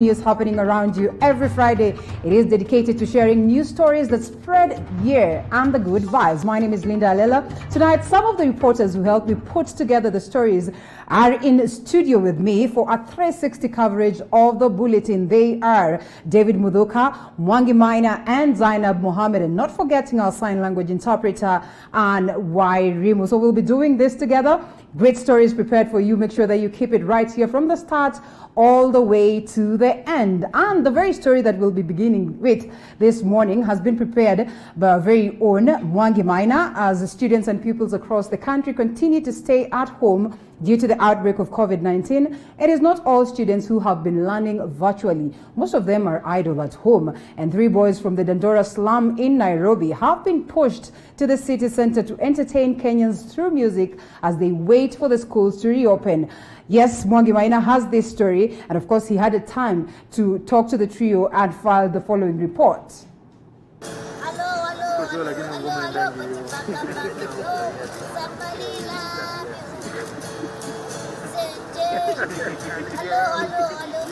News happening around you every Friday. It is dedicated to sharing news stories that spread here and the good vibes. My name is Linda Alela. Tonight, some of the reporters who helped me put together the stories are in studio with me for a 360 coverage of the bulletin. They are David Mudoka, Mwangi Maina, and Zainab Mohammed, and not forgetting our sign language interpreter, and Wairimu. So we'll be doing this together. Great stories prepared for you. Make sure that you keep it right here from the start all the way to the end. And the very story that we'll be beginning with this morning has been prepared by our very own Mwangi Maina, as the students and pupils across the country continue to stay at home due to the outbreak of COVID-19. It is not all students who have been learning virtually. Most of them are idle at home. And 3 boys from the Dandora slum in Nairobi have been pushed to the city center to entertain Kenyans through music as they wait for the schools to reopen. Yes, Mwangi Maina has this story, and of course he had a time to talk to the trio and file the following report.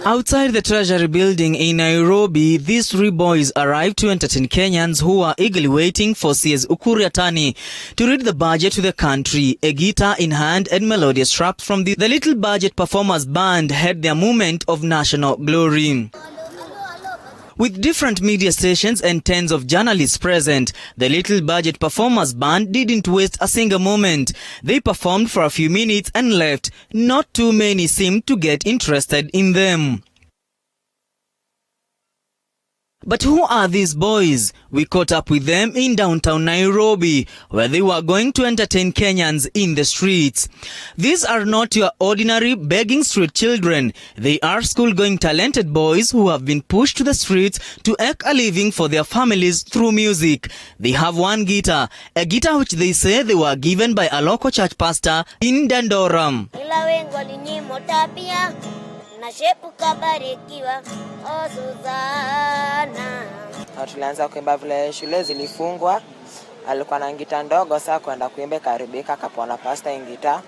Outside the Treasury building in Nairobi, these 3 boys arrived to entertain Kenyans who are eagerly waiting for CS Ukur Yatani to read the budget to the country. A guitar in hand and melodious raps from the Little Budget Performers Band had their moment of national glory. With different media stations and tens of journalists present, the Little Budget Performers Band didn't waste a single moment. They performed for a few minutes and left. Not too many seemed to get interested in them. But who are these boys? We caught up with them in downtown Nairobi, where they were going to entertain Kenyans in the streets. These are not your ordinary begging street children. They are school-going talented boys who have been pushed to the streets to eke a living for their families through music. They have one guitar, a guitar which they say they were given by a local church pastor in Dandora. Tulianza kuimba vile shule zilifungwa. Alikuwa na ngita ndogo, sasa kwenda kuimba karibika akapona pasta ngita.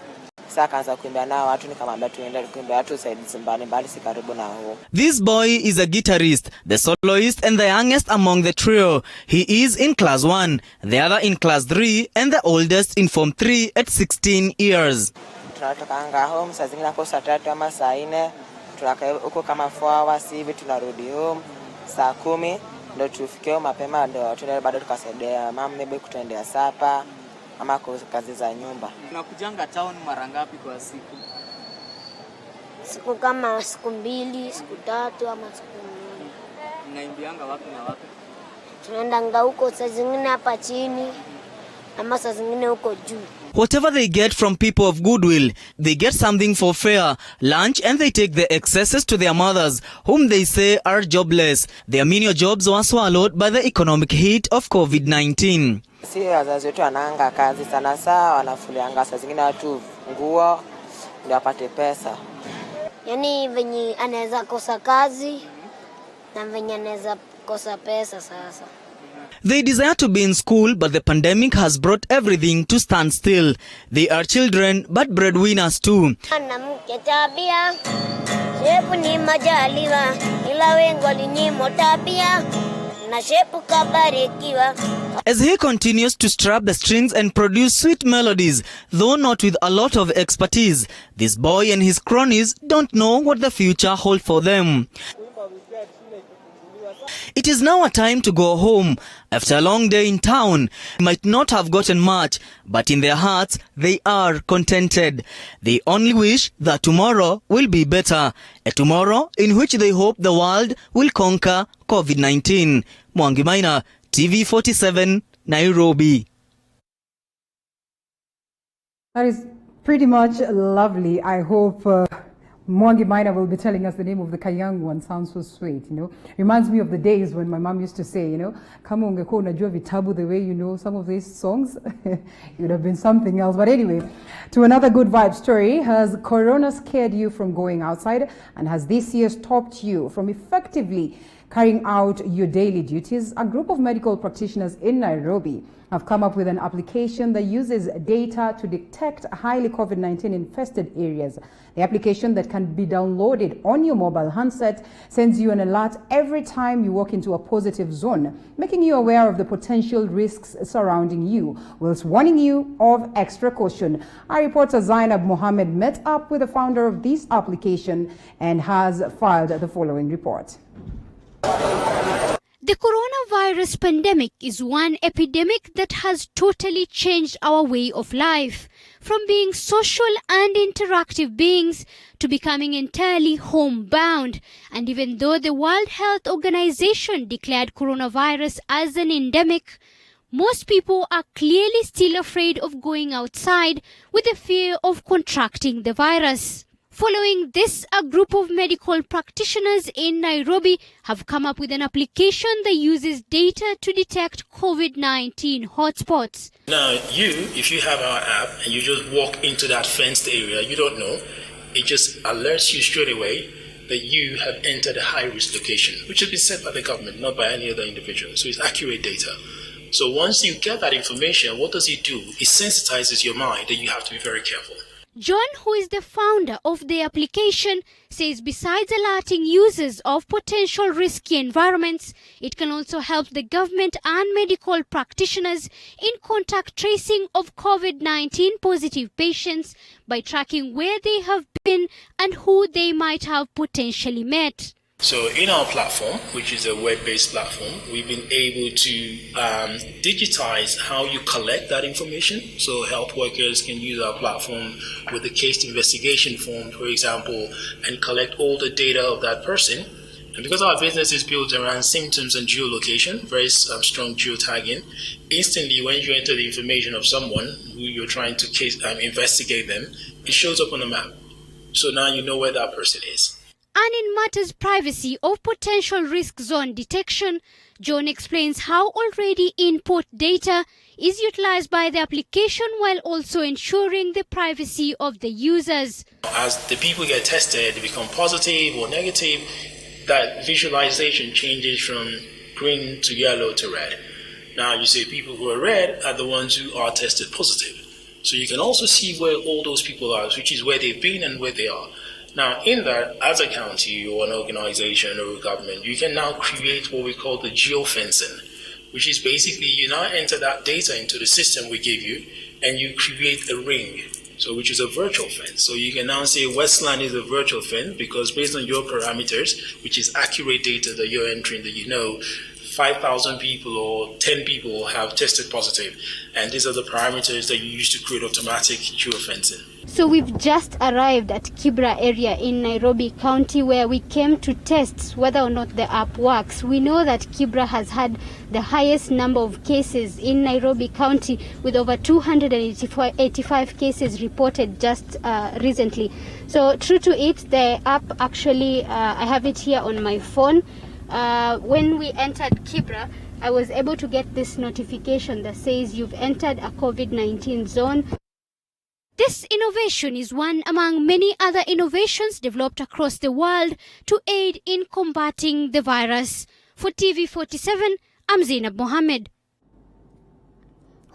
Sasa akaanza kuimba na watu, nikamwambia tuende kuimba watu side mbali si karibu na huo. This boy is a guitarist, the soloist and the youngest among the trio. He is in class 1, the other in class 3 and the oldest in form 3 at 16 years. Tunatoka home saa zingine kwa saa 3 ama saa 4. Tunakaa huko kama 4 hours hivi, tunarudi home saa 10 ndio tufike mapema, ndio tunaenda bado tukasaidia mama maybe kutendea sapa ama kazi za nyumba. Unakujanga town mara ngapi kwa siku? Siku kama siku 2, siku 3 ama siku 4. Unaimbianga wapi na wapi? Tunaenda huko saa zingine hapa chini ama saa zingine huko juu. Whatever they get from people of goodwill, they get something for fare, lunch, and they take the excesses to their mothers, whom they say are jobless. Their menial jobs were swallowed by the economic heat of COVID-19. Si wazazi wetu wanaanga kazi sana, saa wanafulianga saa zingine watu nguo ndio apate pesa. Yani venye anaweza kosa kazi na venye anaweza kosa pesa sasa. They desire to be in school, but the pandemic has brought everything to stand still. They are children, but breadwinners too. As he continues to strap the strings and produce sweet melodies, though not with a lot of expertise, this boy and his cronies don't know what the future holds for them. It is now a time to go home. After a long day in town, they might not have gotten much, but in their hearts, they are contented. They only wish that tomorrow will be better. A tomorrow in which they hope the world will conquer COVID-19. Mwangi Maina, TV47, Nairobi. That is pretty much lovely. I hope Mwangi Maina will be telling us the name of the Kayang one. Sounds so sweet, you know. Reminds me of the days when my mom used to say, you know, kama ungekuwa unajua vitabu the way you know some of these songs, it would have been something else. But anyway, to another good vibe story. Has Corona scared you from going outside? And has this year stopped you from effectively carrying out your daily duties? A group of medical practitioners in Nairobi have come up with an application that uses data to detect highly COVID-19 infested areas. The application that can can be downloaded on your mobile handset, sends you an alert every time you walk into a positive zone, making you aware of the potential risks surrounding you, whilst warning you of extra caution. Our reporter Zainab Mohammed met up with the founder of this application and has filed the following report. The coronavirus pandemic is one epidemic that has totally changed our way of life, from being social and interactive beings to becoming entirely homebound. And even though the World Health Organization declared coronavirus as an endemic, most people are clearly still afraid of going outside with the fear of contracting the virus. Following this, a group of medical practitioners in Nairobi have come up with an application that uses data to detect COVID-19 hotspots. Now, if you have our app and you just walk into that fenced area, you don't know, it just alerts you straight away that you have entered a high-risk location, which has been set by the government, not by any other individual. So it's accurate data. So once you get that information, what does it do? It sensitizes your mind that you have to be very careful. John, who is the founder of the application, says besides alerting users of potential risky environments, it can also help the government and medical practitioners in contact tracing of COVID-19 positive patients by tracking where they have been and who they might have potentially met. So in our platform, which is a web-based platform, we've been able to digitize how you collect that information. So health workers can use our platform with the case investigation form, for example, and collect all the data of that person. And because our business is built around symptoms and geolocation, very strong geotagging, instantly when you enter the information of someone who you're trying to investigate them, it shows up on the map. So now you know where that person is. And in matters privacy of potential risk zone detection, John explains how already input data is utilized by the application while also ensuring the privacy of the users. As the people get tested, they become positive or negative, that visualization changes from green to yellow to red. Now you say people who are red are the ones who are tested positive. So you can also see where all those people are, which is where they've been and where they are. Now, in that, as a county or an organization or a government, you can now create what we call the geofencing, which is basically you now enter that data into the system we give you, and you create a ring, so which is a virtual fence. So you can now say Westland is a virtual fence because based on your parameters, which is accurate data that you're entering, that you know 5,000 people or 10 people have tested positive, and these are the parameters that you use to create automatic geofencing. So we've just arrived at Kibra area in Nairobi County where we came to test whether or not the app works. We know that Kibra has had the highest number of cases in Nairobi County with over 285 cases reported just recently. So true to it, the app actually, I have it here on my phone. When we entered Kibra, I was able to get this notification that says you've entered a COVID-19 zone. This innovation is one among many other innovations developed across the world to aid in combating the virus. For TV47, I'm Zainab Mohammed.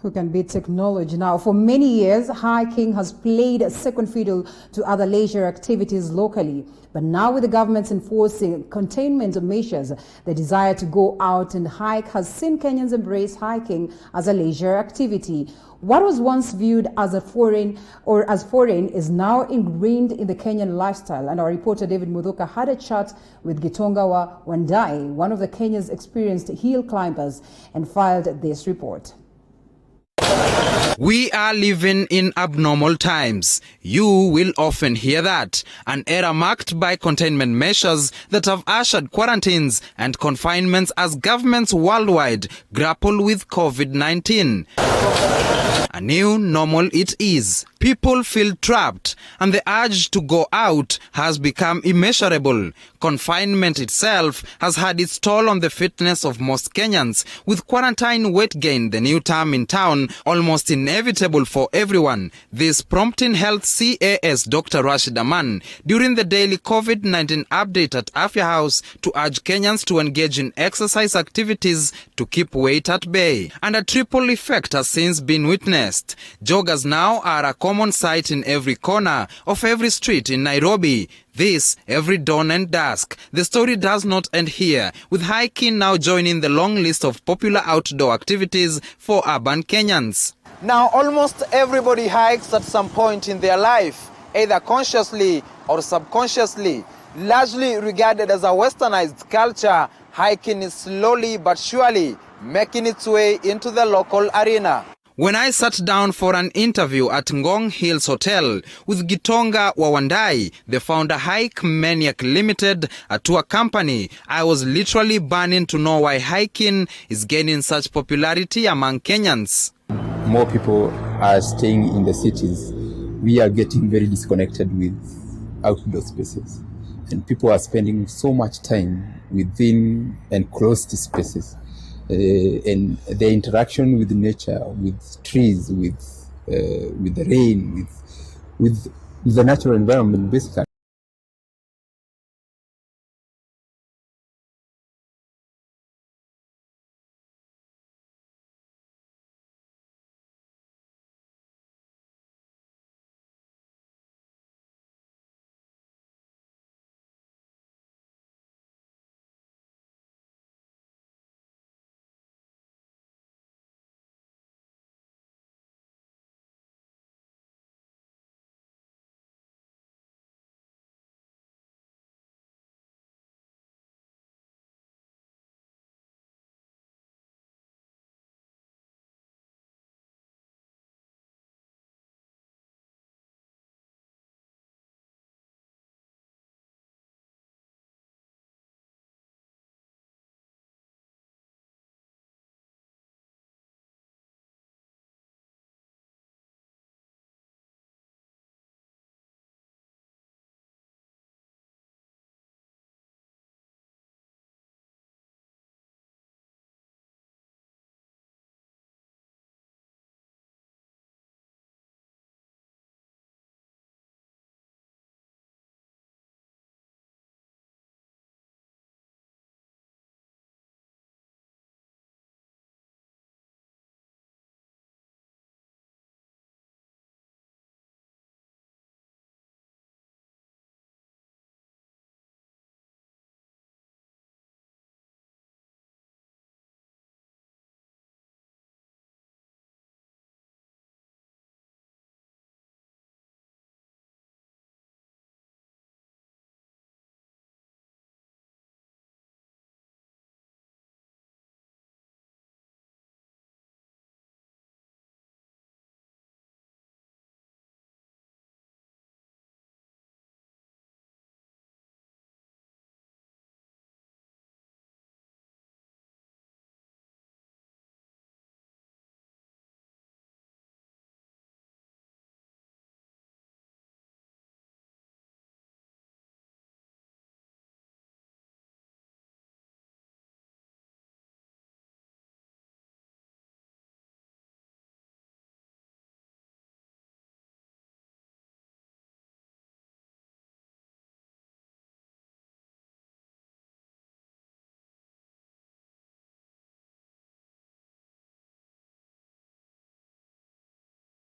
Who can beat technology? Now, for many years, hiking has played second fiddle to other leisure activities locally. But now with the government enforcing containment measures, the desire to go out and hike has seen Kenyans embrace hiking as a leisure activity. What was once viewed as foreign is now ingrained in the Kenyan lifestyle. And our reporter David Mudhoka had a chat with Gitongawa Wandai, one of the Kenya's experienced hill climbers, and filed this report. We are living in abnormal times. You will often hear that. An era marked by containment measures that have ushered quarantines and confinements as governments worldwide grapple with COVID-19. A new normal it is. People feel trapped, and the urge to go out has become immeasurable. Confinement itself has had its toll on the fitness of most Kenyans, with quarantine weight gain, the new term in town, almost inevitable for everyone. This prompting Health CAS Dr. Rashid Aman during the daily COVID-19 update at Afya House to urge Kenyans to engage in exercise activities to keep weight at bay. And a triple effect has since been witnessed. Joggers now are a common sight in every corner of every street in Nairobi. This every dawn and dusk. The story does not end here, with hiking now joining the long list of popular outdoor activities for urban Kenyans. Now, almost everybody hikes at some point in their life, either consciously or subconsciously. Largely regarded as a westernized culture, hiking is slowly but surely making its way into the local arena. When I sat down for an interview at Ngong Hills Hotel with Gitonga Wawandai, the founder Hike Maniac Limited, a tour company, I was literally burning to know why hiking is gaining such popularity among Kenyans. More people are staying in the cities. We are getting very disconnected with outdoor spaces. And people are spending so much time within enclosed spaces. And the interaction with nature, with trees, with the rain, with the natural environment, basically.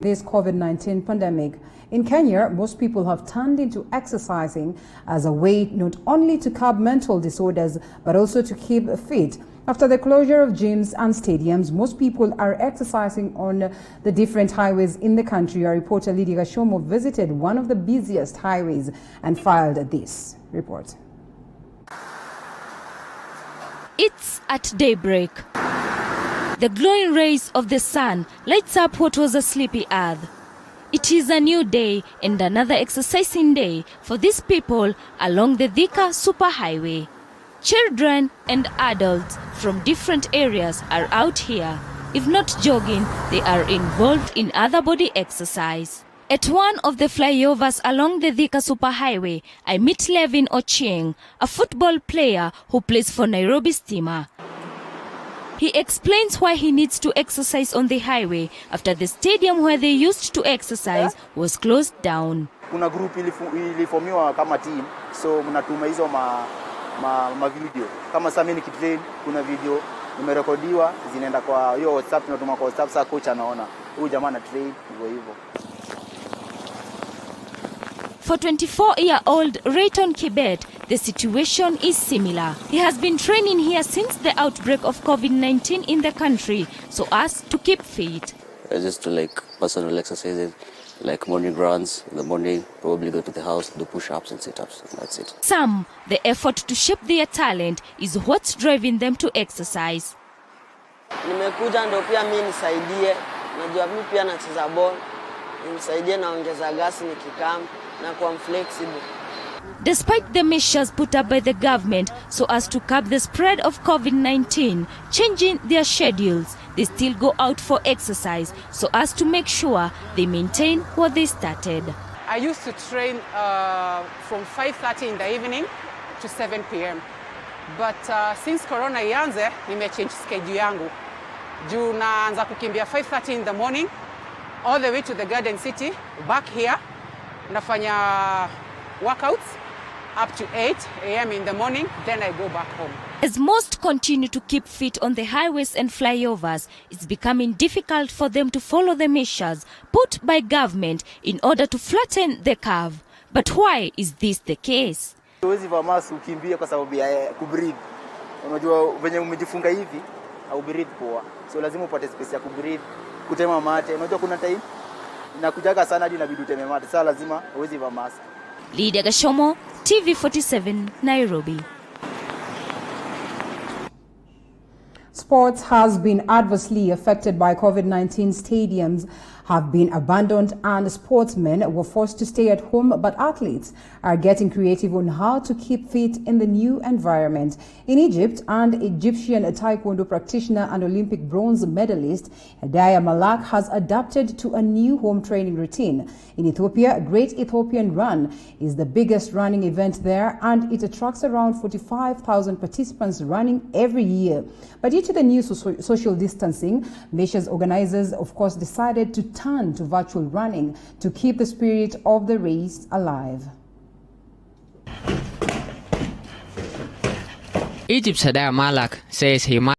This COVID-19 pandemic. In Kenya, most people have turned into exercising as a way not only to curb mental disorders, but also to keep fit. After the closure of gyms and stadiums, most people are exercising on the different highways in the country. Our reporter Lydia Gashomo visited one of the busiest highways and filed this report. It's at daybreak. The glowing rays of the sun lights up what was a sleepy earth. It is a new day and another exercising day for these people along the Thika Superhighway. Children and adults from different areas are out here. If not jogging, they are involved in other body exercise. At one of the flyovers along the Thika Superhighway, I meet Levin Ochieng, a football player who plays for Nairobi Stima. He explains why he needs to exercise on the highway after the stadium where they used to exercise was closed down. Kuna group iliformiwa kama team, so mnatuma hizo ma video. Kama sasa mimi nikitrain, kuna video nimerekodiwa zinaenda kwa hiyo WhatsApp, tunatuma kwa WhatsApp, sasa coach anaona huyu jamaa ana train hivyo hivyo. For 24-year-old Rayton Kibet, the situation is similar. He has been training here since the outbreak of COVID-19 in the country so as to keep fit. I just do like personal exercises, like morning runs in the morning, probably go to the house, do push-ups and sit-ups, and that's it. Some, the effort to shape their talent is what's driving them to exercise. Nimekuja ndo pia mimi nisaidie. Najua mimi pia nacheza ball. Nisaidie naongeza gasi nikikam na kuwa flexible. Despite the measures put up by the government so as to curb the spread of COVID-19, changing their schedules, they still go out for exercise so as to make sure they maintain what they started. I used to train from 5:30 in the evening to 7 p.m. But since Corona ianze, nimechange schedule yangu. Juu naanza kukimbia 5:30 in the morning, all the way to the Garden City, back here, nafanya workouts up to 8 a.m. in the morning, then I go back home. As most continue to keep fit on the highways and flyovers, it's becoming difficult for them to follow the measures put by government in order to flatten the curve. But why is this the case? Huwezi vaa mask ukimbia kwa sababu ya kubreathe. Unajua venye umejifunga hivi au breathe poa. So lazima upate space ya kubreathe, kutema mate. Unajua kuna time inakujaga sana hadi inabidi uteme mate. Sasa lazima huwezi vaa mask. Lydia Gashomo, TV47, Nairobi. Sports has been adversely affected by COVID-19. Stadiums have been abandoned and sportsmen were forced to stay at home, but athletes are getting creative on how to keep fit in the new environment. In Egypt, an Egyptian taekwondo practitioner and Olympic bronze medalist Hedaya Malak has adapted to a new home training routine. In Ethiopia, Great Ethiopian Run is the biggest running event there, and it attracts around 45,000 participants running every year. But due to the new social distancing measures, organizers, of course, decided to turn to virtual running to keep the spirit of the race alive. Egypt's Hedaya Malak says he might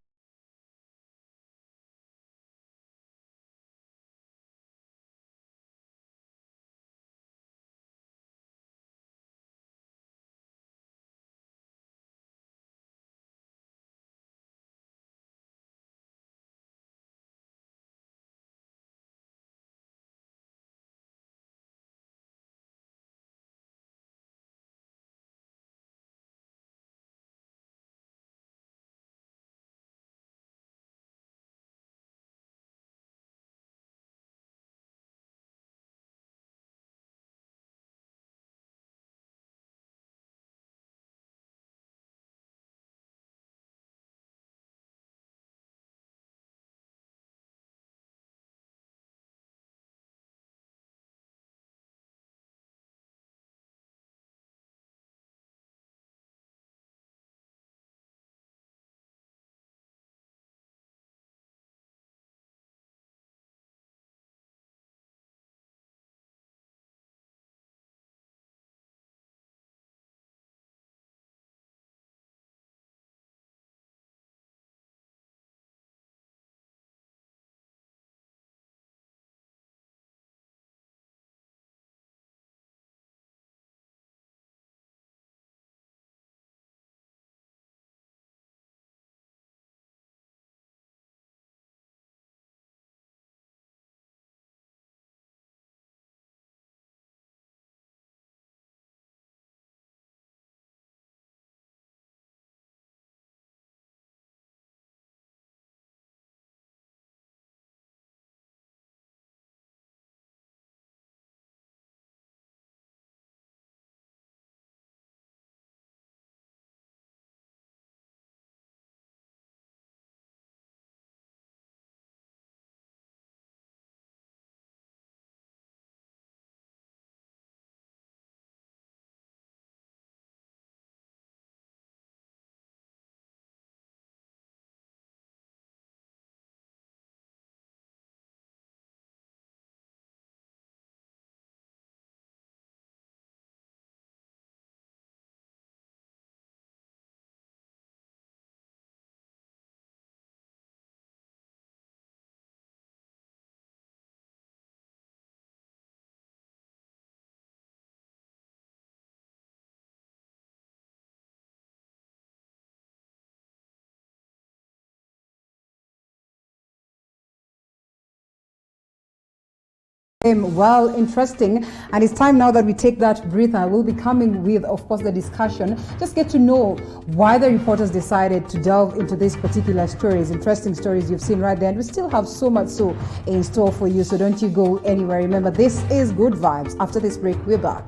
Well, interesting. And it's time now that we take that breather. We'll be coming with, of course, the discussion. Just get to know why the reporters decided to delve into these particular stories, interesting stories you've seen right there. And we still have so much so in store for you. So don't you go anywhere. Remember, this is Good Vibes. After this break, we're back.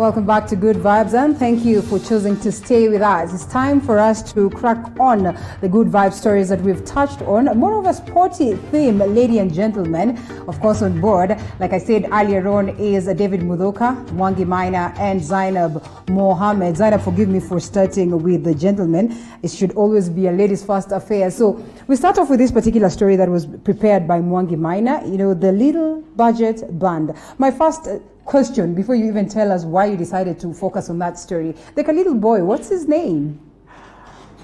Welcome back to Good Vibes, and thank you for choosing to stay with us. It's time for us to crack on the good vibe stories that we've touched on. More of a sporty theme, ladies and gentlemen. Of course, on board, like I said earlier on, is David Mudhoka, Mwangi Maina, and Zainab Mohammed. Zainab, forgive me for starting with the gentlemen. It should always be a ladies' first affair. So we start off with this particular story that was prepared by Mwangi Maina, the little budget band. My first question, before you even tell us why you decided to focus on that story, like a little boy, what's his name?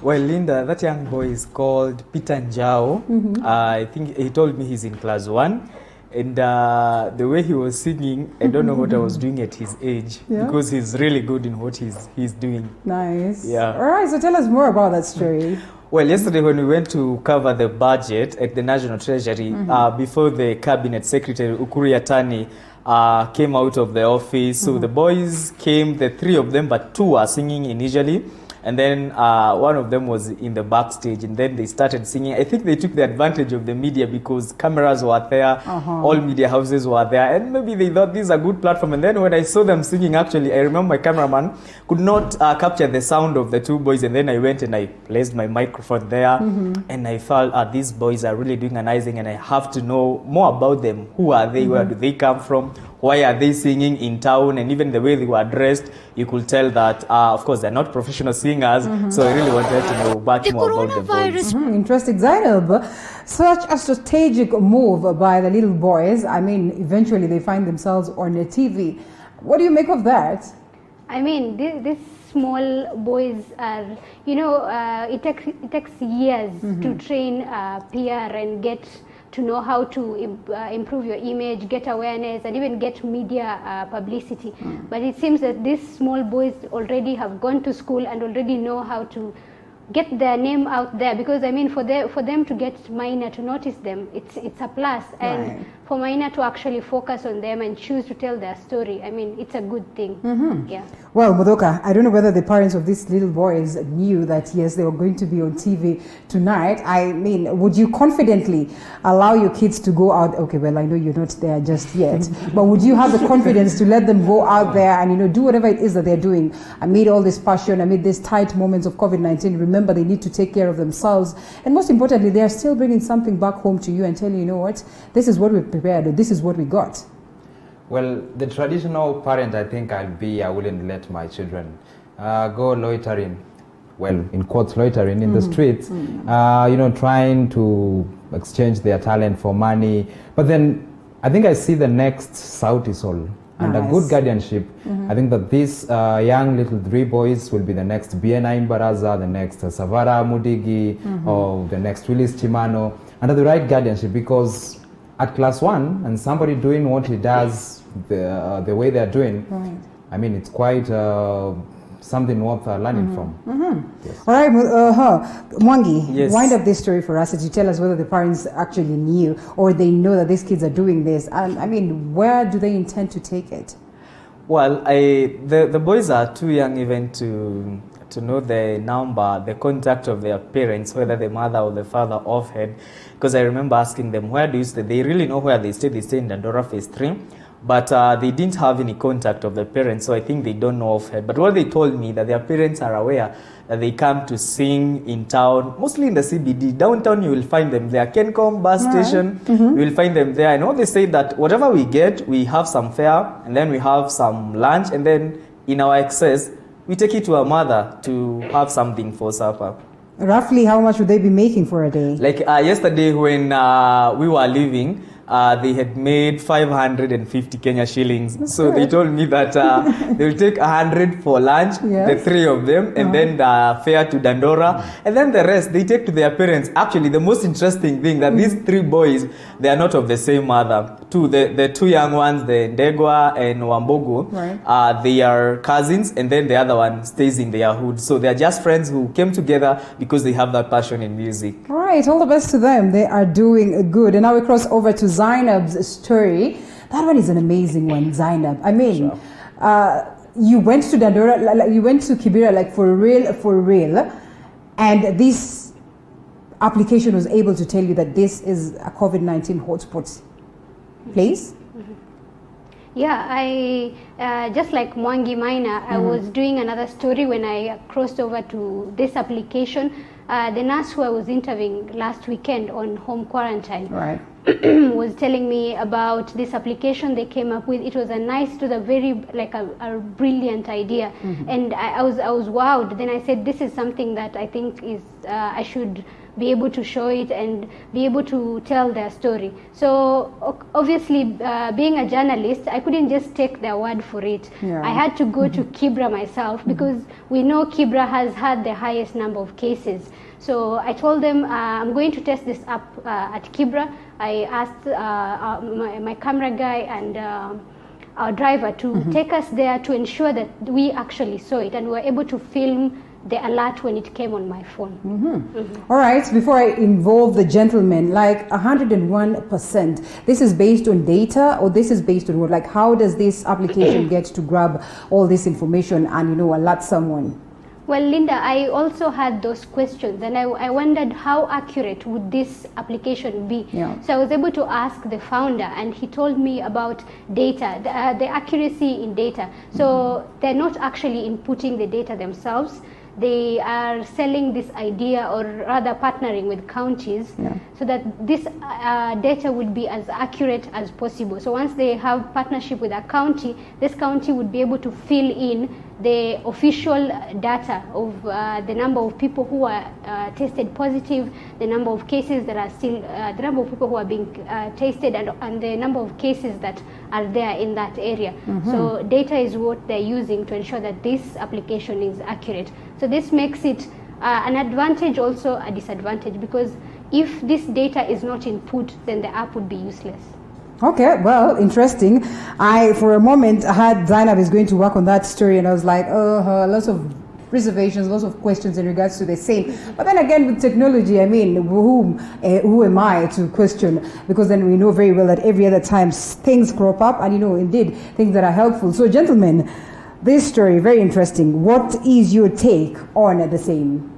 Well, Linda, that young boy is called Peter Njao. I think he told me he's in class 1. And the way he was singing, I don't know what I was doing at his age, because he's really good in what he's doing. Nice. Yeah. All right, so tell us more about that story. Well, yesterday when we went to cover the budget at the National Treasury, before the Cabinet Secretary, Ukur Yatani, came out of the office. So the boys came, the 3 of them, but 2 were singing initially. And then one of them was in the backstage, and then they started singing. I think they took the advantage of the media because cameras were there, all media houses were there, and maybe they thought this is a good platform. And then when I saw them singing, actually, I remember my cameraman could not capture the sound of the 2 boys, and then I went and I placed my microphone there, and I felt these boys are really doing amazing, and I have to know more about them. Who are they? Where do they come from? Why are they singing in town? And even the way they were dressed, you could tell that, of course, they're not professional singers. So I really wanted to know much more about the boys. Interesting. Zainab, such a strategic move by the little boys. I mean, eventually they find themselves on the TV. What do you make of that? I mean, these small boys are, it takes years to train PR and get to know how to improve your image, get awareness, and even get media publicity. But it seems that these small boys already have gone to school and already know how to get their name out there, because I mean, for them to get Maina to notice them, it's a plus. And for Maina to actually focus on them and choose to tell their story, I mean, it's a good thing. Yeah. Well, Mudhoka, I don't know whether the parents of these little boys knew that, yes, they were going to be on TV tonight. I mean, would you confidently allow your kids to go out? Okay, well, I know you're not there just yet, but would you have the confidence to let them go out there and, do whatever it is that they're doing amid all this passion, amid these tight moments of COVID-19? Remember, they need to take care of themselves. And most importantly, they are still bringing something back home to you and telling you, what, this is what we've prepared, or this is what we got. Well, the traditional parent, I think I wouldn't let my children go loitering, well, in quotes, loitering in the streets, trying to exchange their talent for money. But then I think I see the next Sauti Sol. Under good guardianship, I think that these young little 3 boys will be the next BNI Mbaraza, the next Savara Mudigi, or the next Willis Chimano, under the right guardianship, because at class 1, and somebody doing what he does the way they're doing, I mean, it's quite something worth learning from. Yes. All right, Mwangi, wind up this story for us as you tell us whether the parents actually knew or they know that these kids are doing this. And I mean, where do they intend to take it? Well, the boys are too young even to know the number, the contact of their parents, whether the mother or the father offhand. Because I remember asking them, where do you stay? They really know where they stay. They stay in Dandora Phase 3. But they didn't have any contact of the parents, so I think they don't know of her. But what they told me, that their parents are aware that they come to sing in town, mostly in the CBD. Downtown, you will find them there. Kencom bus station, you will find them there. And all they say that whatever we get, we have some fare, and then we have some lunch, and then in our excess, we take it to our mother to have something for supper. Roughly, how much would they be making for a day? Like yesterday when we were leaving, they had made 550 Kenya shillings. That's so good. They told me that they will take 100 for lunch, the 3 of them, and then the fare to Dandora, and then the rest they take to their parents. Actually, the most interesting thing that these 3 boys, they are not of the same mother. The 2 young ones, the Ndegwa and Wambogo, they are cousins, and then the other one stays in their hood. So they are just friends who came together because they have that passion in music. All right, all the best to them. They are doing good. And now we cross over to Zainab's story. That one is an amazing one, Zainab. I mean, you went to Dandora, you went to Kibera, like for real, and this application was able to tell you that this is a COVID-19 hotspot place? Yeah, I just like Mwangi Maina, I was doing another story when I crossed over to this application. The nurse who I was interviewing last weekend on home quarantine was telling me about this application they came up with. It was it was a very like a brilliant idea, and I was wowed. Then I said, this is something that I think is I should be able to show it and be able to tell their story. So obviously, being a journalist, I couldn't just take their word for it. Yeah. I had to go to Kibra myself because we know Kibra has had the highest number of cases. So I told them I'm going to test this up at Kibra. I asked my camera guy and our driver to take us there to ensure that we actually saw it and we were able to film the alert when it came on my phone. All right, before I involve the gentleman, like 101%, this is based on data or this is based on what? Like, how does this application get to grab all this information and, you know, alert someone? Well, Linda, I also had those questions and I wondered how accurate would this application be. Yeah. So I was able to ask the founder and he told me about data, the accuracy in data. So they're not actually inputting the data themselves. They are selling this idea or rather partnering with counties so that this data would be as accurate as possible. So once they have partnership with a county, this county would be able to fill in the official data of the number of people who are tested positive, the number of cases that are still, the number of people who are being tested and the number of cases that are there in that area. So data is what they're using to ensure that this application is accurate. So this makes it an advantage, also a disadvantage, because if this data is not input, then the app would be useless. Okay, well, interesting. For a moment, I had Zainab is going to work on that story, and I was like, lots of reservations, lots of questions in regards to the same. But then again, with technology, I mean, who am I to question? Because then we know very well that every other time things crop up, and, you know, indeed, things that are helpful. So, gentlemen, this story, very interesting. What is your take on the same?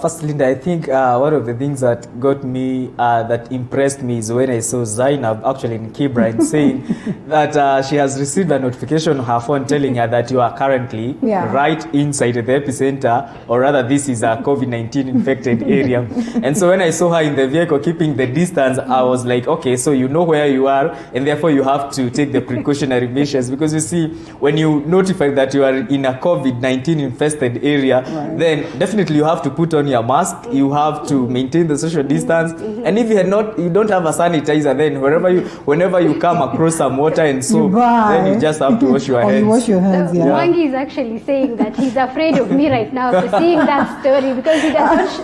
First, Linda, I think one of the things that got me, that impressed me is when I saw Zainab actually in Kibra and saying that she has received a notification on her phone telling her that you are currently right inside the epicenter, or rather this is a COVID-19 infected area. And so when I saw her in the vehicle keeping the distance, I was like, okay, so you know where you are, and therefore you have to take the precautionary measures. Because you see, when you notify that you are in a COVID-19 infested area, then definitely you have to put on your mask, you have to maintain the social distance, and if you don't have a sanitizer, then whenever you come across some water and soap, then you just have to wash your hands. You wash your hands, so Mwangi is actually saying that he's afraid of me right now for seeing that story because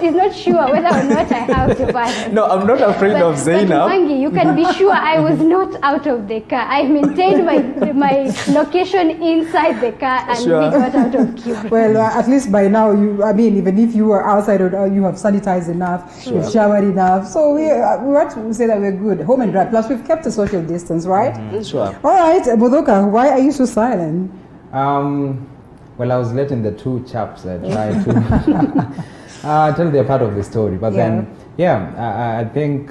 he's not sure whether or not I have to buy it. No, I'm not afraid of Zainab. But Mwangi, you can be sure I was not out of the car. I maintained my location inside the car and we got out of Cuba. Well, at least by now, even if you were outside, you have sanitized enough, you've showered enough. So we want to say that we're good. Home and dry. Plus, we've kept a social distance, right? Sure. All right, Bodoka, why are you so silent? Well, I was letting the two chaps try to tell their part of the story. But then, I think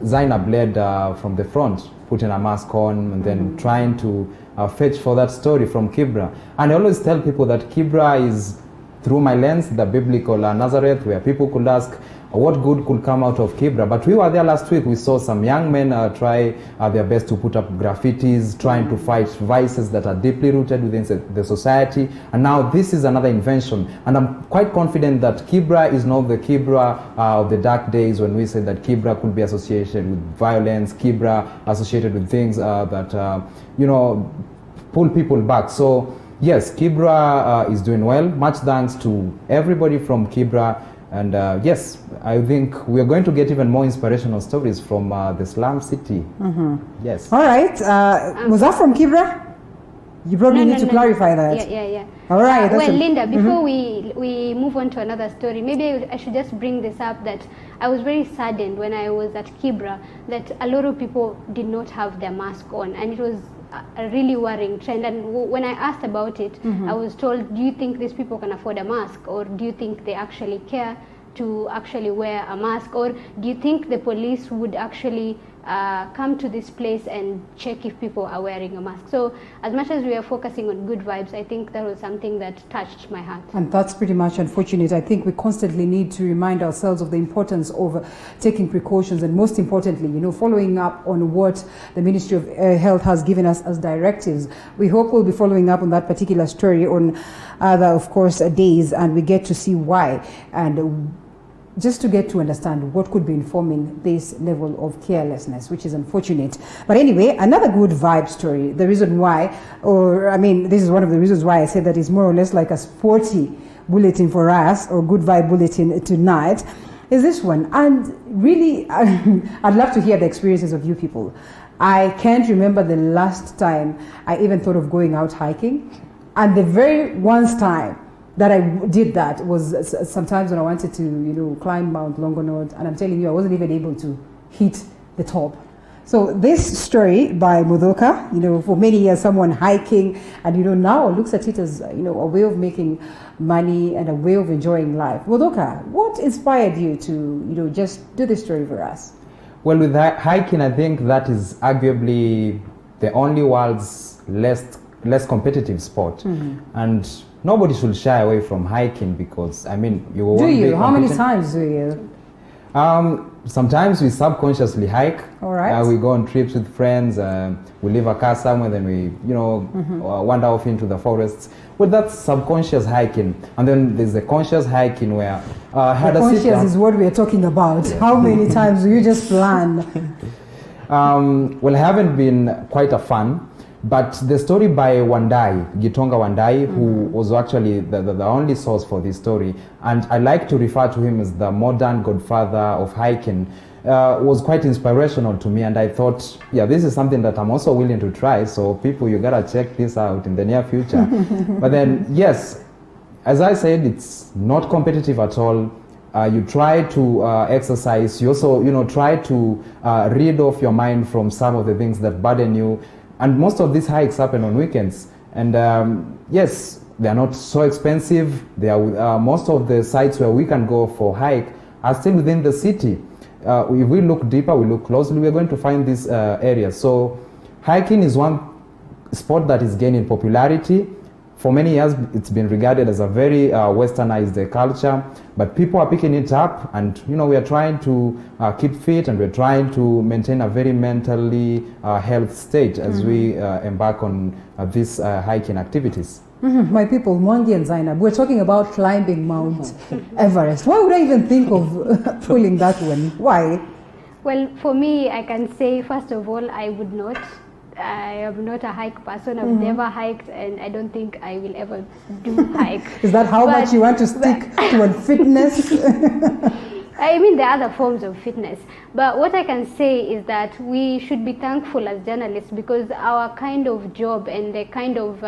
Zainab led from the front, putting a mask on and then trying to fetch for that story from Kibra. And I always tell people that Kibra is, through my lens, the biblical Nazareth, where people could ask what good could come out of Kibra. But we were there last week. We saw some young men try their best to put up graffitis, trying to fight vices that are deeply rooted within the society. And now this is another invention. And I'm quite confident that Kibra is not the Kibra of the dark days when we said that Kibra could be associated with violence, Kibra associated with things that, pull people back. So, yes, Kibra is doing well. Much thanks to everybody from Kibra. And yes, I think we are going to get even more inspirational stories from the slum city. Yes. All right. Was that from Kibra? You probably need to clarify that. Yeah. All right. Well, Linda, before we move on to another story, maybe I should just bring this up that I was very saddened when I was at Kibra that a lot of people did not have their mask on, and it was a really worrying trend. And when I asked about it, I was told, do you think these people can afford a mask, or do you think they actually care to actually wear a mask, or do you think the police would actually come to this place and check if people are wearing a mask. So as much as we are focusing on good vibes, I think that was something that touched my heart. And that's pretty much unfortunate. I think we constantly need to remind ourselves of the importance of taking precautions, and most importantly, following up on what the Ministry of Health has given us as directives. We hope we'll be following up on that particular story on other, of course, days, and we get to see why, and just to get to understand what could be informing this level of carelessness, which is unfortunate. But anyway, another good vibe story. The reason why, this is one of the reasons why I say that it's more or less like a sporty bulletin for us, or good vibe bulletin tonight, is this one. And really, I'd love to hear the experiences of you people. I can't remember the last time I even thought of going out hiking. And the very one time that I did that was sometimes when I wanted to, climb Mount Longonot, and I'm telling you, I wasn't even able to hit the top. So this story by Mudoka, for many years, someone hiking, and now looks at it as, a way of making money and a way of enjoying life. Mudoka, what inspired you to, just do this story for us? Well, with hiking, I think that is arguably the only world's less competitive sport. And nobody should shy away from hiking, because you will. Do you? How many times do you? Sometimes we subconsciously hike. All right. We go on trips with friends. We leave a car somewhere, then we wander off into the forests. Well, that's subconscious hiking, and then there's the conscious hiking where the conscious is what we are talking about. How many times do you just plan? Well, I haven't been quite a fan. But the story by Wandai, Gitonga Wandai, who was actually the only source for this story, and I like to refer to him as the modern godfather of hiking, was quite inspirational to me, and I thought, this is something that I'm also willing to try, so people, you gotta check this out in the near future. But then, yes, as I said, it's not competitive at all. You try to exercise, you also, try to rid off your mind from some of the things that burden you. And most of these hikes happen on weekends. And yes, they are not so expensive. They are most of the sites where we can go for hike are still within the city. If we look deeper, we look closely, we're going to find these areas. So hiking is one sport that is gaining popularity. For many years, it's been regarded as a very westernized culture, but people are picking it up, and we are trying to keep fit, and we're trying to maintain a very mentally health state as we embark on these hiking activities. My people, Mwangi and Zainab, we're talking about climbing Mount Everest. Why would I even think of pulling that one? Why? Well, for me, I can say, first of all, I would not. I am not a hike person. I've never hiked, and I don't think I will ever do hike. Is that how much you want to stick to fitness? There are other forms of fitness. But what I can say is that we should be thankful as journalists, because our kind of job and the kind of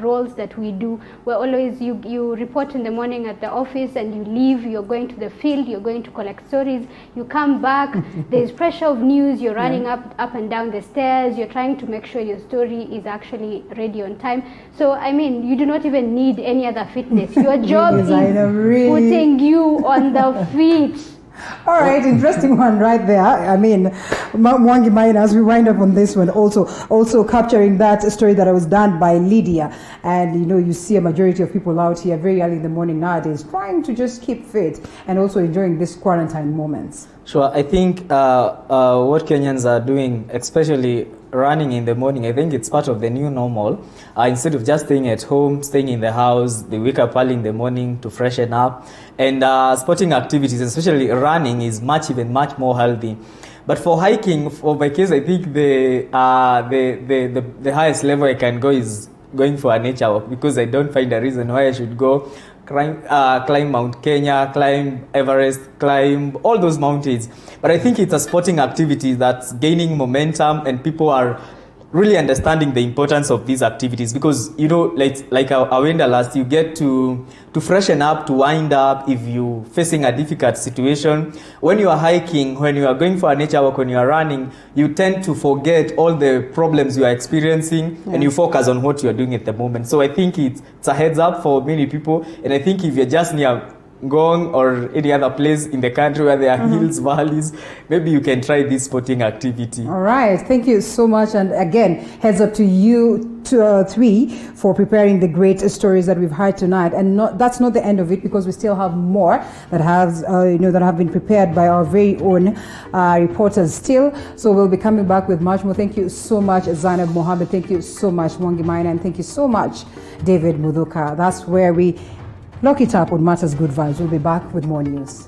roles that we do, we're always, you report in the morning at the office, and you leave, you're going to the field, you're going to collect stories, you come back, there's pressure of news, you're running up and down the stairs, you're trying to make sure your story is actually ready on time. So, you do not even need any other fitness. Your job is putting you on the feet. All right, interesting one right there. Mwangi Maina, as we wind up on this one, also capturing that story that was done by Lydia. And you see a majority of people out here very early in the morning nowadays trying to just keep fit and also enjoying these quarantine moments. Sure, I think what Kenyans are doing, especially running in the morning, I think it's part of the new normal. Instead of just staying at home, staying in the house, they wake up early in the morning to freshen up. And sporting activities, especially running, is much more healthy. But for hiking, for my case, I think the highest level I can go is going for a nature walk, because I don't find a reason why I should go climb Mount Kenya, climb Everest, climb all those mountains. But I think it's a sporting activity that's gaining momentum, and people are really understanding the importance of these activities, because like Awenda last, you get to freshen up, to wind up if you're facing a difficult situation. When you are hiking, when you are going for a nature walk, when you are running, you tend to forget all the problems you are experiencing, and you focus on what you are doing at the moment. So I think it's a heads up for many people, and I think if you're just near Ngong or any other place in the country where there are hills, valleys, maybe you can try this sporting activity. All right, thank you so much. And again, heads up to you three for preparing the great stories that we've heard tonight. And that's not the end of it, because we still have more that has that have been prepared by our very own reporters still. So we'll be coming back with much more. Thank you so much, Zainab Mohammed. Thank you so much, Mwangi Maina, and thank you so much, David Mudhuka. That's where we lock it up on Matters Good Vibes. We'll be back with more news.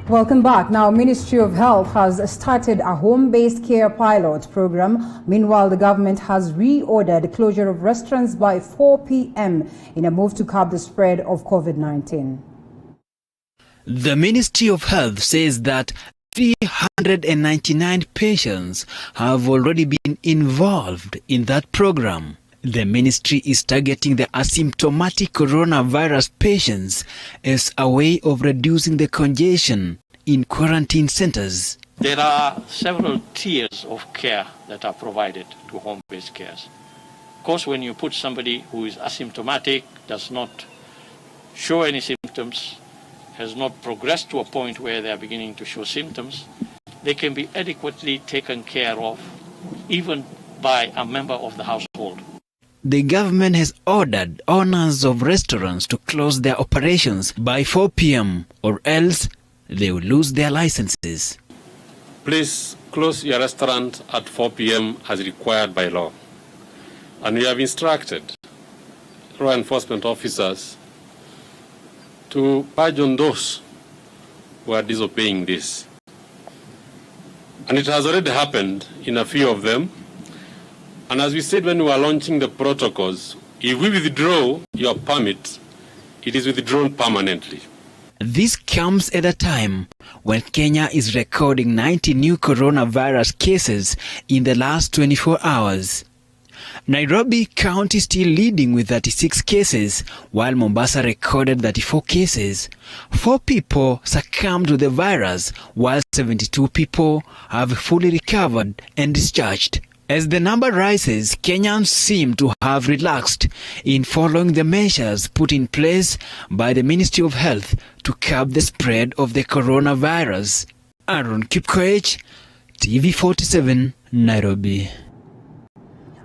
Welcome back. Now, Ministry of Health has started a home-based care pilot program. Meanwhile, the government has reordered closure of restaurants by 4 p.m. in a move to curb the spread of COVID-19. The Ministry of Health says that 399 patients have already been involved in that program. The ministry is targeting the asymptomatic coronavirus patients as a way of reducing the congestion in quarantine centers. There are several tiers of care that are provided to home-based cares. Of course, when you put somebody who is asymptomatic, does not show any symptoms, has not progressed to a point where they are beginning to show symptoms, they can be adequately taken care of even by a member of the household. The government has ordered owners of restaurants to close their operations by 4 p.m. or else they will lose their licenses. Please close your restaurant at 4 p.m. as required by law. And we have instructed law enforcement officers to purge on those who are disobeying this. And it has already happened in a few of them. And as we said when we were launching the protocols, if we withdraw your permit, it is withdrawn permanently. This comes at a time when Kenya is recording 90 new coronavirus cases in the last 24 hours. Nairobi County still leading with 36 cases, while Mombasa recorded 34 cases. 4 people succumbed to the virus, while 72 people have fully recovered and discharged. As the number rises, Kenyans seem to have relaxed in following the measures put in place by the Ministry of Health to curb the spread of the coronavirus. Aaron Kipkoech, TV47, Nairobi.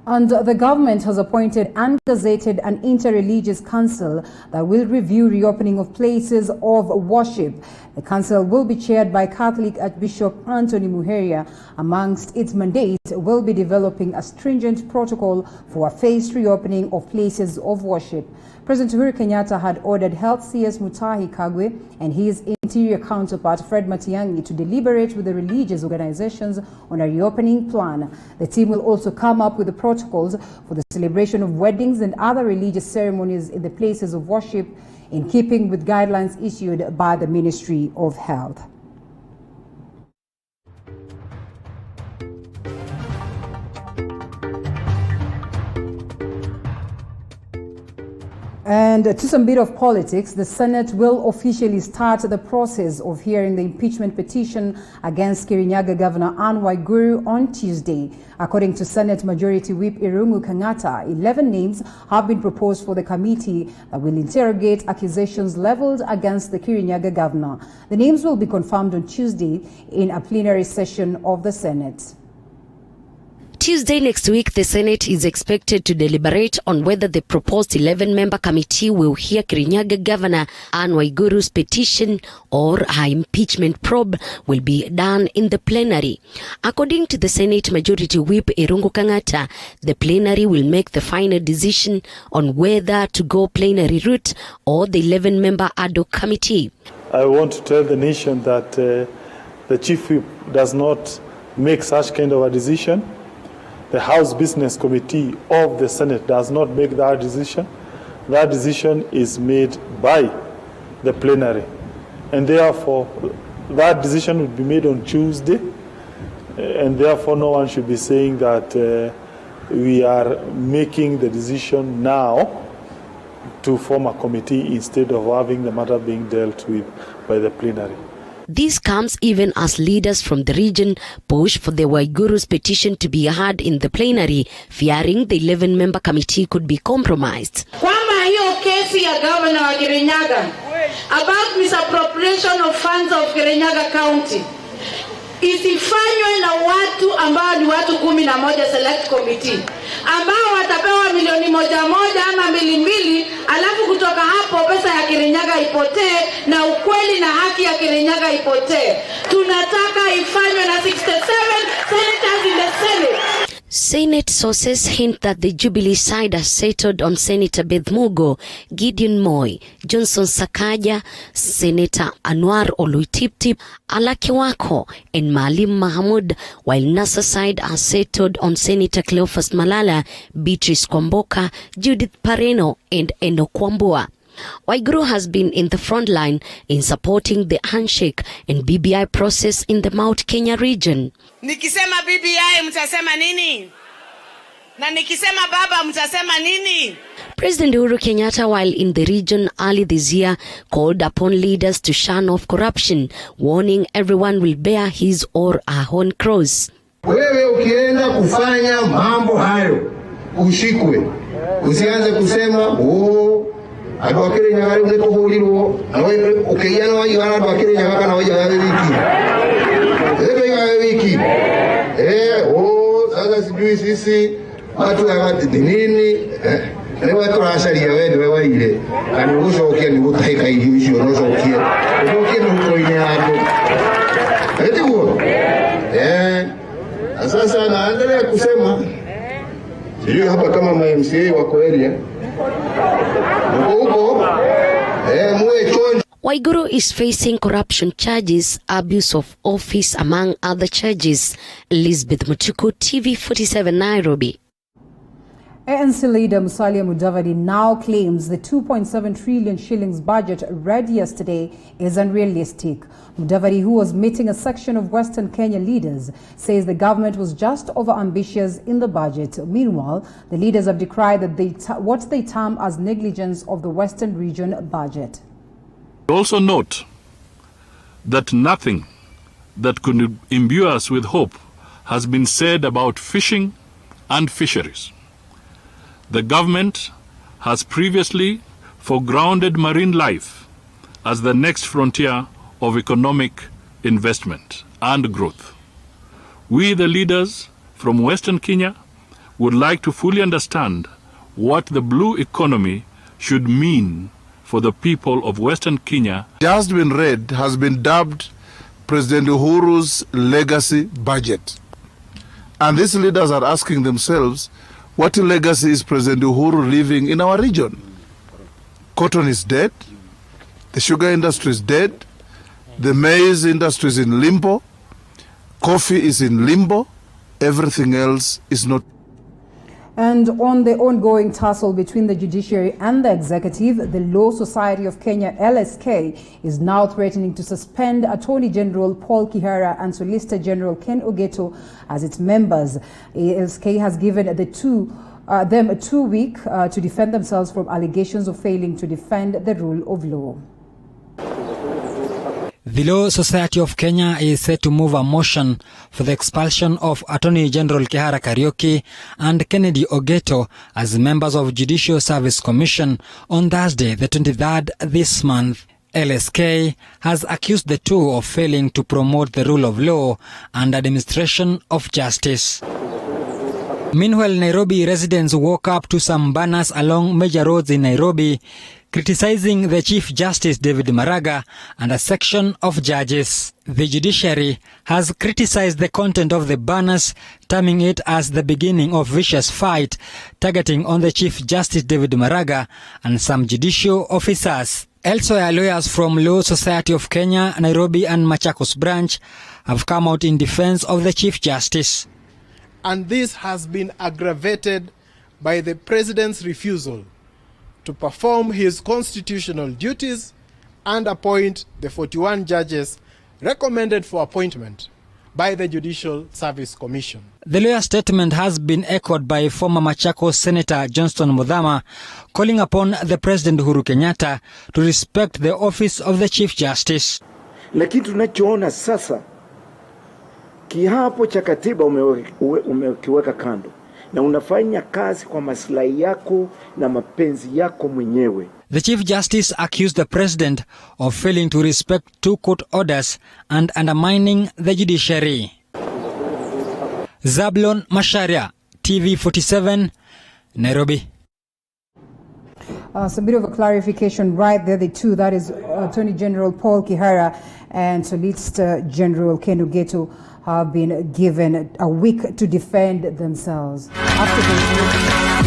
And the government has appointed and gazetted an interreligious council that will review reopening of places of worship. The council will be chaired by Catholic Archbishop Anthony Muheria. Amongst its mandate will be developing a stringent protocol for a phased reopening of places of worship. President Uhuru Kenyatta had ordered Health CS Mutahi Kagwe and his interior counterpart Fred Matiang'i to deliberate with the religious organizations on a reopening plan. The team will also come up with the protocols for the celebration of weddings and other religious ceremonies in the places of worship, in keeping with guidelines issued by the Ministry of Health. And to some bit of politics, the Senate will officially start the process of hearing the impeachment petition against Kirinyaga Governor Anne Waiguru on Tuesday. According to Senate Majority Whip Irungu Kang'ata, 11 names have been proposed for the committee that will interrogate accusations leveled against the Kirinyaga governor. The names will be confirmed on Tuesday in a plenary session of the Senate. Tuesday next week, the Senate is expected to deliberate on whether the proposed 11-member committee will hear Kirinyaga Governor Anne Waiguru's petition or her impeachment probe will be done in the plenary. According to the Senate Majority Whip Irungu Kang'ata, the plenary will make the final decision on whether to go plenary route or the 11-member ad hoc committee. I want to tell the nation that the Chief Whip does not make such kind of a decision. The House Business Committee of the Senate does not make that decision. That decision is made by the plenary. And therefore, that decision will be made on Tuesday. And therefore, no one should be saying that we are making the decision now to form a committee instead of having the matter being dealt with by the plenary. This comes even as leaders from the region push for the Waiguru's petition to be heard in the plenary, fearing the 11-member committee could be compromised. Kwamba hiyo kesi ya governor wa Kirinyaga about misappropriation of funds of Kirinyaga County isifanywe na watu ambao ni watu 11 select committee ambao watapewa milioni moja ama 2 alafu kutoka hapo pesa ya Kirinyaga ipotee na ukweli na haki ya Kirinyaga ipotee. Tunataka ifanywe na 67 senators in the Senate. Senate sources hint that the Jubilee side has settled on Senator Beth Mugo, Gideon Moi, Johnson Sakaja, Senator Anwar Oluitiptip, Alaki Wako, and Maalim Mahmoud, while NASA side has settled on Senator Cleophas Malala, Beatrice Kwamboka, Judith Pareno, and Enoch Wambua. Waiguru has been in the front line in supporting the handshake and BBI process in the Mount Kenya region. Nikisema BBI mtasema nini? Na nikisema baba mtasema nini? President Uhuru Kenyatta, while in the region early this year, called upon leaders to shun off corruption, warning everyone will bear his or her own cross. Wewe ukienda kufanya mambo hayo, ushikwe. Usianze kusema, Adwakire nyagari uneko huliro, ukiyana wa yara adwakire nyagaka na wa yara wiki. Zebe yara wiki. Sasa sijui sisi watu ya nini? Ni watu rasharia wewe wewe ile. Aniruhusu ukia ni gutaika hiyo uruhusu ukia. Ukia ni huko hapo. Eti huo. Sasa naendelea kusema sijui hapa kama MCA wako area. Waiguru is facing corruption charges, abuse of office, among other charges. Elizabeth Mutuku, TV47 Nairobi. ANC leader Musalia Mudavadi now claims the 2.7 trillion shillings budget read yesterday is unrealistic. Mudavadi, who was meeting a section of Western Kenya leaders, says the government was just over-ambitious in the budget. Meanwhile, the leaders have decried that what they term as negligence of the Western region budget. Also note that nothing that could imbue us with hope has been said about fishing and fisheries. The government has previously foregrounded marine life as the next frontier of economic investment and growth. We, the leaders from Western Kenya, would like to fully understand what the blue economy should mean for the people of Western Kenya. Just been read has been dubbed President Uhuru's legacy budget. And these leaders are asking themselves, what legacy is President Uhuru leaving in our region? Cotton is dead, the sugar industry is dead, the maize industry is in limbo, coffee is in limbo, everything else is not. And on the ongoing tussle between the judiciary and the executive, the Law Society of Kenya, LSK, is now threatening to suspend Attorney General Paul Kihara and Solicitor General Ken Ogeto as its members. LSK has given them a 2-week to defend themselves from allegations of failing to defend the rule of law. The Law Society of Kenya is set to move a motion for the expulsion of Attorney General Kihara Kariuki and Kennedy Ogeto as members of Judicial Service Commission on Thursday, the 23rd this month. LSK has accused the two of failing to promote the rule of law and administration of justice. Meanwhile, Nairobi residents woke up to some banners along major roads in Nairobi criticizing the Chief Justice David Maraga and a section of judges. The judiciary has criticized the content of the banners, terming it as the beginning of vicious fight targeting on the Chief Justice David Maraga and some judicial officers. Elsewhere, lawyers from Law Society of Kenya, Nairobi and Machakos branch have come out in defense of the Chief Justice. And this has been aggravated by the President's refusal to perform his constitutional duties and appoint the 41 judges recommended for appointment by the Judicial Service Commission. The lawyer statement has been echoed by former Machakos Senator Johnston Muthama, calling upon the President Uhuru Kenyatta to respect the office of the Chief Justice. Lakini tunachoona sasa, kiapo cha katiba umekiweka kando na unafanya kazi kwa maslahi yako na mapenzi yako mwenyewe. The Chief Justice accused the President of failing to respect two court orders and undermining the judiciary. Zablon Masharia, TV47, Nairobi. So a bit of a clarification right there, the two, that is Attorney General Paul Kihara and Solicitor General Ken Ogeto, have been given a week to defend themselves. After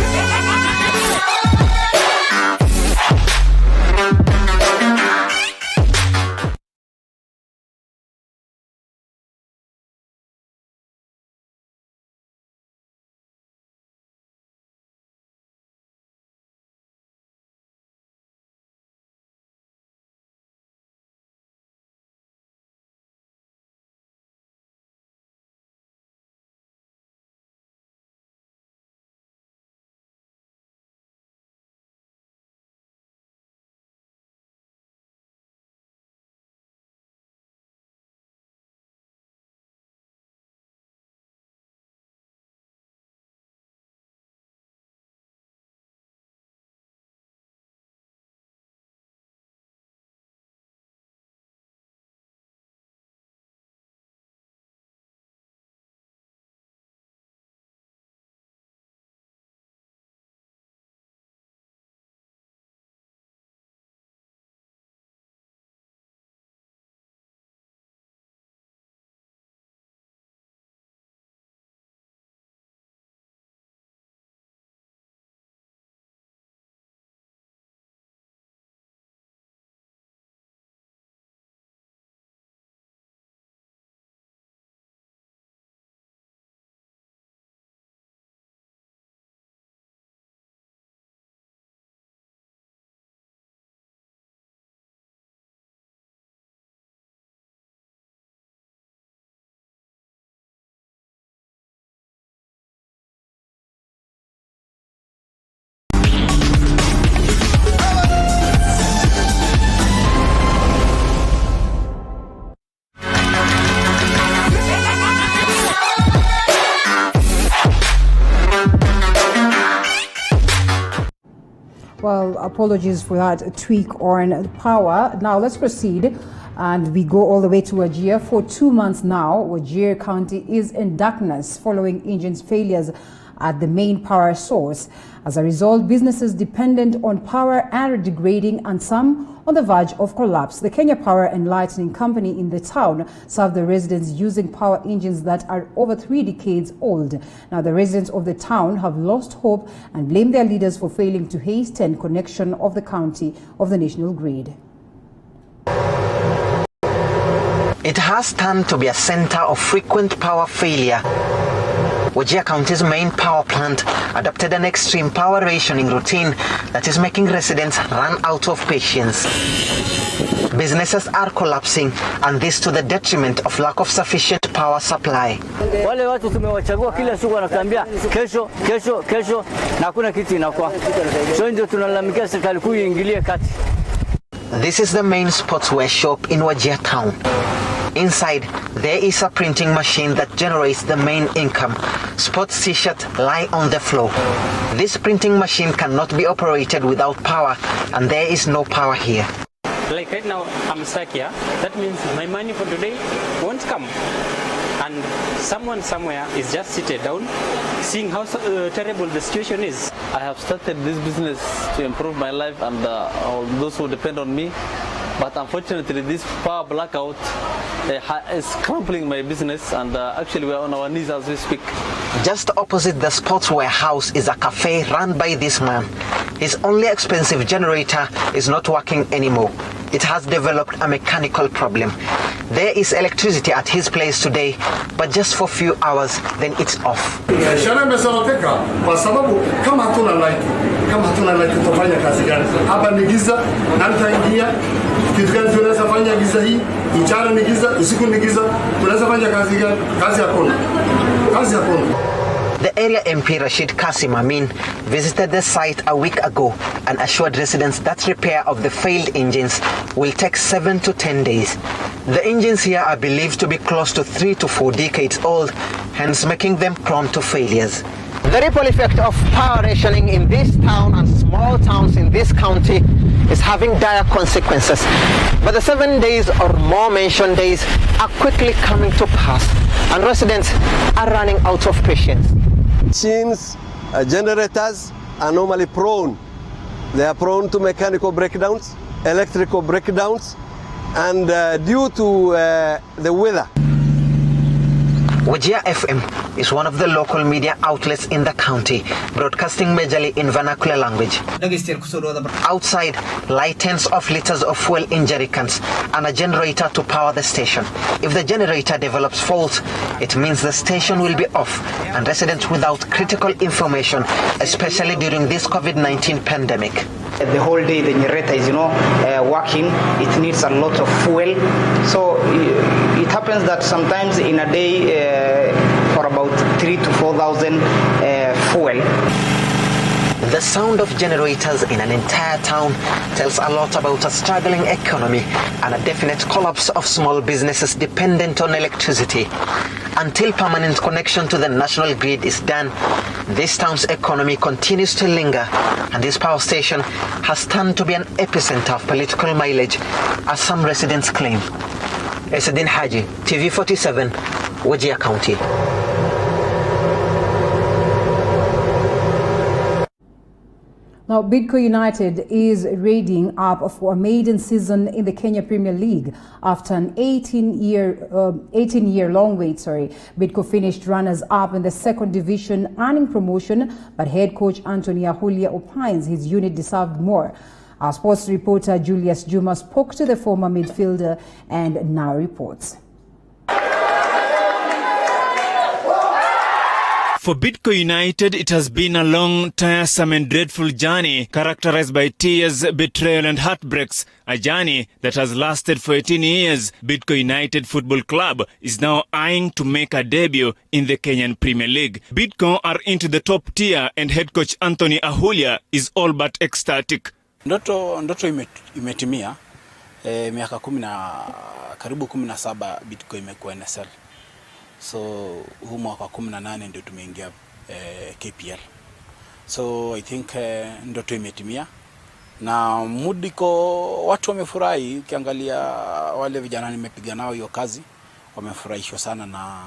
Well, apologies for that tweak on power. Now let's proceed, and we go all the way to Wajir. For 2 months now, Wajir County is in darkness following engine failures at the main power source. As a result, businesses dependent on power are degrading and some on the verge of collapse. The Kenya Power and Lighting Company in the town serve the residents using power engines that are over 3 decades old. Now, the residents of the town have lost hope and blame their leaders for failing to hasten connection of the county of the national grid. It has turned to be a center of frequent power failure. Wajir County's main power plant adopted an extreme power rationing routine that is making residents run out of patience. Businesses are collapsing, and this to the detriment of lack of sufficient power supply. Wale watu tumewachagua kila siku wanatuambia kesho na hakuna kitu inakuwa. So ndio tunalalamikia serikali kuu iingilie kati. This is the main sportswear shop in Wajir town. Inside, there is a printing machine that generates the main income. Sports t-shirts lie on the floor. This printing machine cannot be operated without power, and there is no power here. Like right now, I'm stuck here. That means my money for today won't come. And someone somewhere is just seated down, seeing how terrible the situation is. I have started this business to improve my life and those who depend on me. But unfortunately, this power blackout is crumpling my business, and actually we are on our knees as we speak. Just opposite the sportswear house is a cafe run by this man. His only expensive generator is not working anymore. It has developed a mechanical problem. There is electricity at his place today, but just for a few hours, then it's off. Kwa sababu kama hatuna light tutafanya kazi gani? Hapa ni giza, na nitaingia kitu gani tunaweza fanya giza hii? Mchana ni giza, usiku ni giza, tunaweza fanya kazi gani? Kazi hakuna. The area MP Rashid Kasim Amin visited the site a week ago and assured residents that repair of the failed engines will take 7 to 10 days. The engines here are believed to be close to 3 to 4 decades old, hence making them prone to failures. The ripple effect of power rationing in this town and small towns in this county is having dire consequences. But the 7 days or more mentioned days are quickly coming to pass, and residents are running out of patience. Machines, generators are normally prone. They are prone to mechanical breakdowns, electrical breakdowns, and due to the weather. Wajir FM is one of the local media outlets in the county, broadcasting majorly in vernacular language. Outside lie tens of liters of fuel in jerry cans and a generator to power the station. If the generator develops faults, it means the station will be off, and residents without critical information, especially during this COVID-19 pandemic. The whole day the generator is working. It needs a lot of fuel, so it happens that sometimes in a day for about 3,000 to 4,000 fuel. The sound of generators in an entire town tells a lot about a struggling economy and a definite collapse of small businesses dependent on electricity. Until permanent connection to the national grid is done, this town's economy continues to linger, and this power station has turned to be an epicenter of political mileage, as some residents claim. Esedin Haji, TV47, Wajir County. Now, Bidco United is raiding up for a maiden season in the Kenya Premier League after an 18-year long wait. Bidco finished runners-up in the second division, earning promotion, but head coach Anthony Ahulia opines his unit deserved more. Our sports reporter Julius Juma spoke to the former midfielder and now reports. For Bidco United, it has been a long, tiresome and dreadful journey characterized by tears, betrayal and heartbreaks. A journey that has lasted for 18 years. Bidco United Football Club is now eyeing to make a debut in the Kenyan Premier League. Bidco are into the top tier and head coach Anthony Ahulia is all but ecstatic. Ndoto imetimia. Miaka karibu 17 Bidco imekuwa NSL. So huu mwaka 18 ndio tumeingia KPL. So I think ndoto imetimia na mudiko watu wamefurahi. Ukiangalia wale vijana nimepiga nao hiyo kazi wamefurahishwa sana na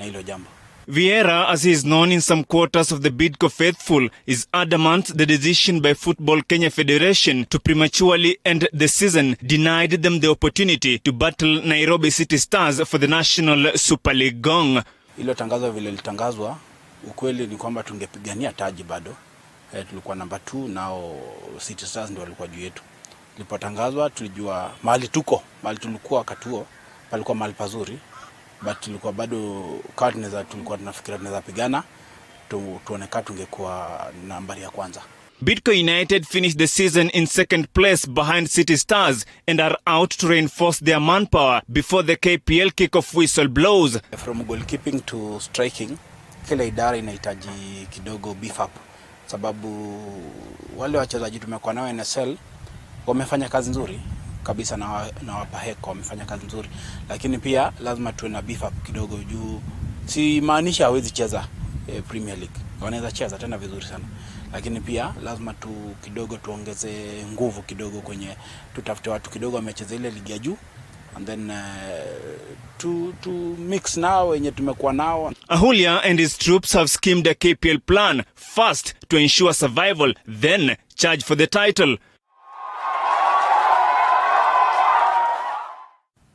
hilo jambo. Vieira, as he is known in some quarters of the Bidco faithful, is adamant the decision by Football Kenya Federation to prematurely end the season denied them the opportunity to battle Nairobi City Stars for the National Super League gong. Ilo tangazo vile litangazwa, ukweli ni kwamba tungepigania taji bado. Tulikuwa namba 2, nao City Stars ndio walikuwa juu yetu. Lipotangazwa tulijua mahali tuko, mahali tulikuwa wakati huo, palikuwa mahali pazuri. But tulikuwa bado tulikuwa tunafikiria tunaweza pigana tuonekana tungekuwa nambari ya kwanza. Bidco United finished the season in second place behind City Stars and are out to reinforce their manpower before the KPL kickoff whistle blows. From goalkeeping to striking, kila idara inahitaji kidogo beef up, sababu wale wachezaji tumekuwa nao NSL wamefanya kazi nzuri kabisa na wapaheko wamefanya kazi nzuri, lakini pia lazima tuwe na beef up kidogo juu si maanisha hawezi cheza Premier League. Wanaweza cheza tena vizuri sana, lakini pia lazima kidogo tuongeze nguvu kidogo kwenye tutafute watu kidogo wamecheza ile ligi ya juu, and then to mix now wenye tumekuwa nao. Ahulia and his troops have schemed a KPL plan, first to ensure survival, then charge for the title.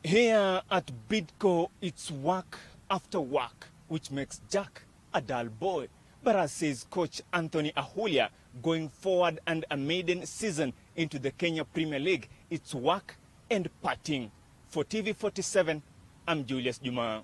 Here at Bidco, it's work after work, which makes Jack a dull boy. But as says coach Anthony Ahulia, going forward and a maiden season into the Kenya Premier League, it's work and partying. For TV47, I'm Julius Juma.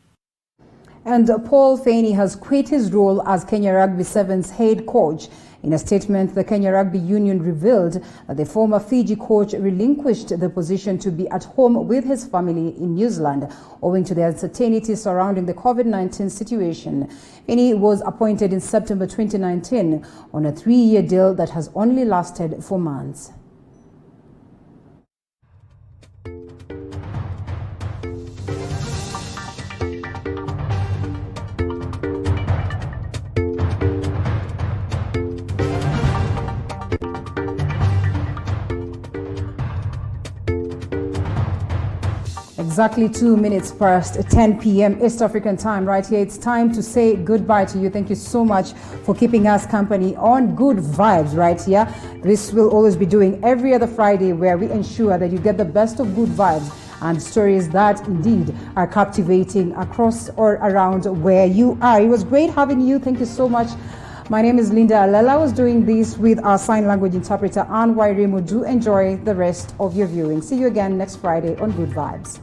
And Paul Feeney has quit his role as Kenya Rugby Sevens head coach. In a statement, the Kenya Rugby Union revealed that the former Fiji coach relinquished the position to be at home with his family in New Zealand, owing to the uncertainty surrounding the COVID-19 situation. Feeney was appointed in September 2019 on a 3-year deal that has only lasted 4 months. Exactly 2 minutes past 10 p.m. East African time right here. It's time to say goodbye to you. Thank you so much for keeping us company on Good Vibes right here. This will always be doing every other Friday, where we ensure that you get the best of good vibes and stories that indeed are captivating across or around where you are. It was great having you. Thank you so much. My name is Linda Alela. I was doing this with our sign language interpreter, Anne Wairimu. Do enjoy the rest of your viewing. See you again next Friday on Good Vibes.